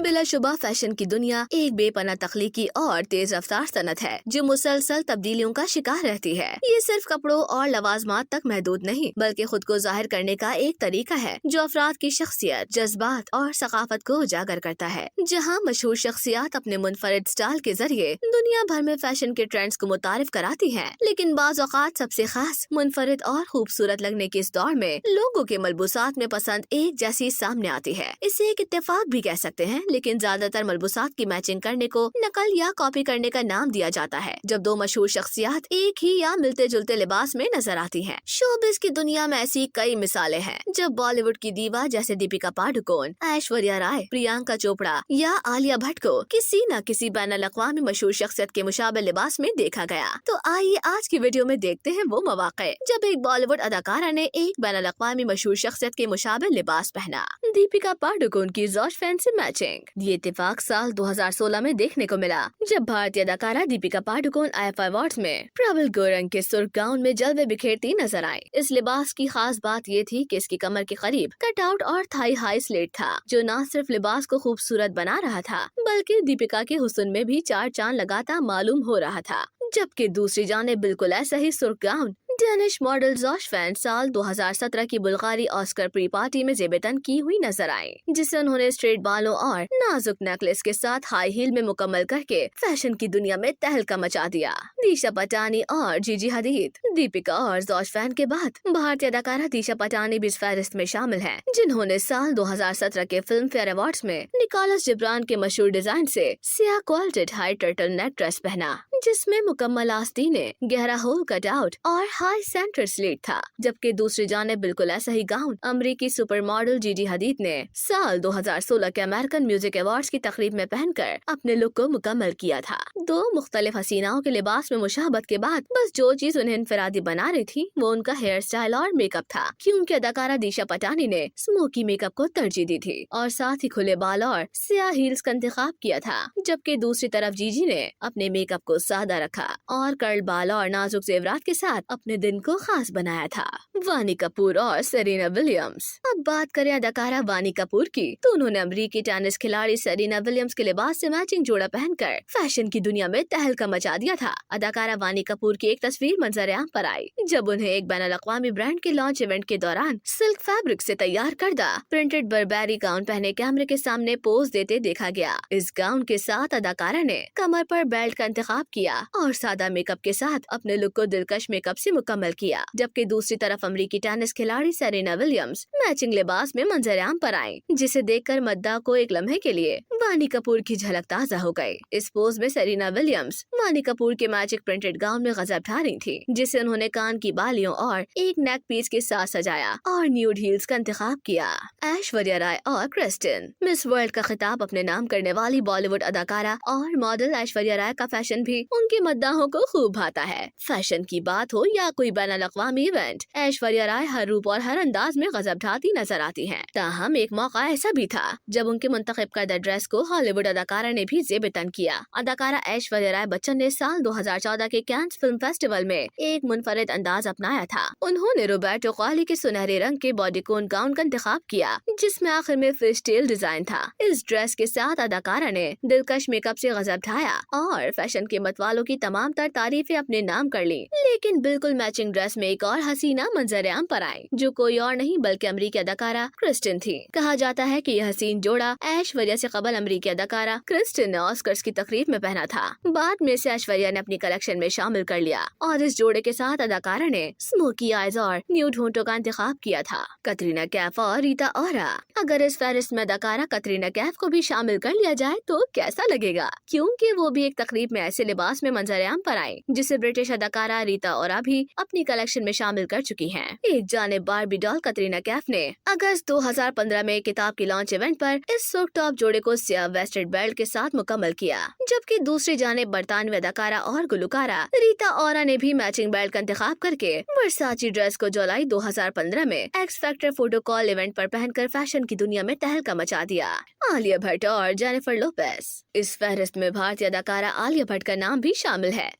بلا شبہ فیشن کی دنیا ایک بے پناہ تخلیقی اور تیز رفتار صنعت ہے جو مسلسل تبدیلیوں کا شکار رہتی ہے۔ یہ صرف کپڑوں اور لوازمات تک محدود نہیں بلکہ خود کو ظاہر کرنے کا ایک طریقہ ہے جو افراد کی شخصیت، جذبات اور ثقافت کو اجاگر کرتا ہے۔ جہاں مشہور شخصیات اپنے منفرد سٹائل کے ذریعے دنیا بھر میں فیشن کے ٹرینڈز کو متعارف کراتی ہیں، لیکن بعض اوقات سب سے خاص، منفرد اور خوبصورت لگنے کے اس دور میں لوگوں کے ملبوسات میں پسند ایک جیسی سامنے آتی ہے۔ اسے ایک اتفاق بھی کہہ سکتے ہیں، لیکن زیادہ تر ملبوسات کی میچنگ کرنے کو نقل یا کاپی کرنے کا نام دیا جاتا ہے۔ جب دو مشہور شخصیات ایک ہی یا ملتے جلتے لباس میں نظر آتی ہیں۔ شوبز کی دنیا میں ایسی کئی مثالیں ہیں جب بالی ووڈ کی دیوا جیسے دیپیکا پاڈوکون، ایشوریا رائے، پریانکا چوپڑا یا عالیہ بھٹ کو کسی نہ کسی بین الاقوامی مشہور شخصیت کے مشابہ لباس میں دیکھا گیا۔ تو آئیے آج کی ویڈیو میں دیکھتے ہیں وہ مواقع جب ایک بالی ووڈ اداکارہ نے ایک بین الاقوامی مشہور شخصیت کے مشابہ لباس پہنا۔ دیپیکا پاڈوکون کی زوج فین سے میچنگ۔ یہ اتفاق سال 2016 میں دیکھنے کو ملا جب بھارتی اداکارہ دیپیکا پاڈوکون IFI ایوارڈز میں پرابل گورنگ کے سرخ گاؤن میں جلوے بکھیرتی نظر آئی۔ اس لباس کی خاص بات یہ تھی کہ اس کی کمر کے قریب کٹ آؤٹ اور تھائی ہائی سلیٹ تھا جو نہ صرف لباس کو خوبصورت بنا رہا تھا بلکہ دیپیکا کے حسن میں بھی چار چاند لگاتا معلوم ہو رہا تھا۔ جبکہ دوسری جانب بالکل ایسا ہی سرخ گاؤن ڈینش ماڈل زوش فین سال 2017 کی بلغاری آسکر پری پارٹی میں زیب تن کی ہوئی نظر آئی، جسے انہوں نے اسٹریٹ بالوں اور نازک نیکلس کے ساتھ ہائی ہیل میں مکمل کر کے فیشن کی دنیا میں تہلکہ مچا دیا۔ دیشا پٹانی اور جی جی حدید، دیپیکا اور زوش فین کے بعد بھارتی اداکارہ دیشا پٹانی بھی اس فہرست میں شامل ہیں، جنہوں نے سال 2017 کے فلم فیئر ایوارڈز میں نکولس جبران کے مشہور ڈیزائن سے سیاہ کوالٹڈ ہائی ٹرٹل نیک ڈریس پہنا، جس میں مکمل آستینیں، گہرا ہول کٹ آؤٹ اور ہائی سینٹر سلیٹ تھا۔ جبکہ دوسری جانب بالکل ایسا ہی گاؤن امریکی سپر ماڈل جی جی حدید نے سال 2016 کے امریکن میوزک ایوارڈز کی تقریب میں پہن کر اپنے لک کو مکمل کیا تھا۔ دو مختلف حسیناؤں کے لباس میں مشابہت کے بعد بس جو چیز انہیں انفرادی بنا رہی تھی وہ ان کا ہیئر سٹائل اور میک اپ تھا، کیونکہ اداکارہ دیشا پٹانی نے اسموکی میک اپ کو ترجیح دی تھی اور ساتھ ہی کھلے بال اور سیاہ ہیلز کا انتخاب کیا تھا، جبکہ دوسری طرف جی جی نے اپنے میک اپ کو سادہ رکھا اور کرل بال اور نازک زیورات کے ساتھ اپنے دن کو خاص بنایا تھا۔ وانی کپور اور سرینا ولیمز۔ اب بات کریں اداکارہ وانی کپور کی تو انہوں نے امریکی ٹینس کھلاڑی سرینا ولیمز کے لباس سے میچنگ جوڑا پہن کر فیشن کی دنیا میں تہلکہ مچا دیا تھا۔ اداکارہ وانی کپور کی ایک تصویر منظر عام پر آئی جب انہیں ایک بین الاقوامی برانڈ کے لانچ ایونٹ کے دوران سلک فیبرک سے تیار کردہ پرنٹڈ بربیری گاؤن پہنے کیمرے کے سامنے پوز دیتے دیکھا گیا۔ اس گاؤن کے ساتھ اداکارہ نے کمر پر بیلٹ کا انتخاب کیا اور سادہ میک اپ کے ساتھ اپنے لک کو دلکش میک اپ سے مکمل کیا، جبکہ دوسری طرف امریکی ٹینس کھلاڑی سرینا ولیمز میچنگ لباس میں منظر عام پر آئیں، جسے دیکھ کر مداح کو ایک لمحے کے لیے وانی کپور کی جھلک تازہ ہو گئی۔ اس پوز میں سرینا ولیمز وانی کپور کے میجک پرنٹڈ گاؤن میں غضب ڈھا رہی تھی، جسے انہوں نے کان کی بالیوں اور ایک نیک پیس کے ساتھ سجایا اور نیوڈ ہیلز کا انتخاب کیا۔ ایشوریا رائے اور کرسٹن۔ مس ورلڈ کا خطاب اپنے نام کرنے والی بالی ووڈ اداکارہ اور ماڈل ایشوریا رائے کا فیشن بھی ان کے مداحوں کو خوب بھاتا ہے۔ فیشن کی بات ہو یا کوئی بین الاقوامی ایونٹ، ایشوریا رائے ہر روپ اور ہر انداز میں غضب ڈھاتی نظر آتی ہیں۔ تاہم ایک موقع ایسا بھی تھا جب ان کے منتخب کردہ ڈریس کو ہالی ووڈ اداکارہ نے بھی زیب تن کیا۔ اداکارہ ایشوریا رائے بچن نے سال 2014 کے کینز فلم فیسٹیول میں ایک منفرد انداز اپنایا تھا۔ انہوں نے روبرٹو قالی کے سنہرے رنگ کے باڈی کون گاؤن کا انتخاب کیا، جس میں آخر میں فش ٹیل ڈیزائن تھا۔ اس ڈریس کے ساتھ اداکارہ نے دلکش میک اپ سے غضب ڈھایا اور فیشن کے مت والوں کی تمام تر تعریفیں اپنے نام کر لی، لیکن بالکل میچنگ ڈریس میں ایک اور حسینہ منظر عام پر آئی جو کوئی اور نہیں بلکہ امریکی اداکارہ کرسٹن تھی۔ کہا جاتا ہے کہ یہ حسین جوڑا ایشوریا سے قبل امریکی اداکارہ کرسٹن نے آسکرز کی تقریب میں پہنا تھا۔ بعد میں اسے ایشوریا نے اپنی کلیکشن میں شامل کر لیا اور اس جوڑے کے ساتھ اداکارہ نے اسموکی آئیز اور نیوڈ ہونٹوں کا انتخاب کیا تھا۔ کترینہ کیف اور ریتا اورا۔ اگر اس فہرست میں اداکارہ کترینہ کیف کو بھی شامل کر لیا جائے تو کیسا لگے گا، کیونکہ وہ بھی ایک تقریب میں ایسے لباس میں منظر عام پر آئی جسے برٹش اداکارہ ریتا اورا بھی اپنی کلیکشن میں شامل کر چکی ہیں۔ ایک جانب باربی ڈال کترینہ کیف نے اگست 2015 میں کتاب کی لانچ ایونٹ پر اس سرخ ٹاپ جوڑے کو سیاہ ویسٹڈ بیلٹ کے ساتھ مکمل کیا، جبکہ دوسری جانب برطانوی اداکارہ اور گلوکارہ ریتا اورا نے بھی میچنگ بیلٹ کا انتخاب کر کے ورساچی ڈریس کو جولائی 2015 میں ایکس فیکٹر فوٹو کال ایونٹ پر پہن کر فیشن کی دنیا میں تہلکہ مچا دیا۔ عالیہ بھٹ اور جینیفر لوپیز۔ اس فہرست میں بھارتی اداکارہ عالیہ بھٹ کا نام بھی شامل ہے،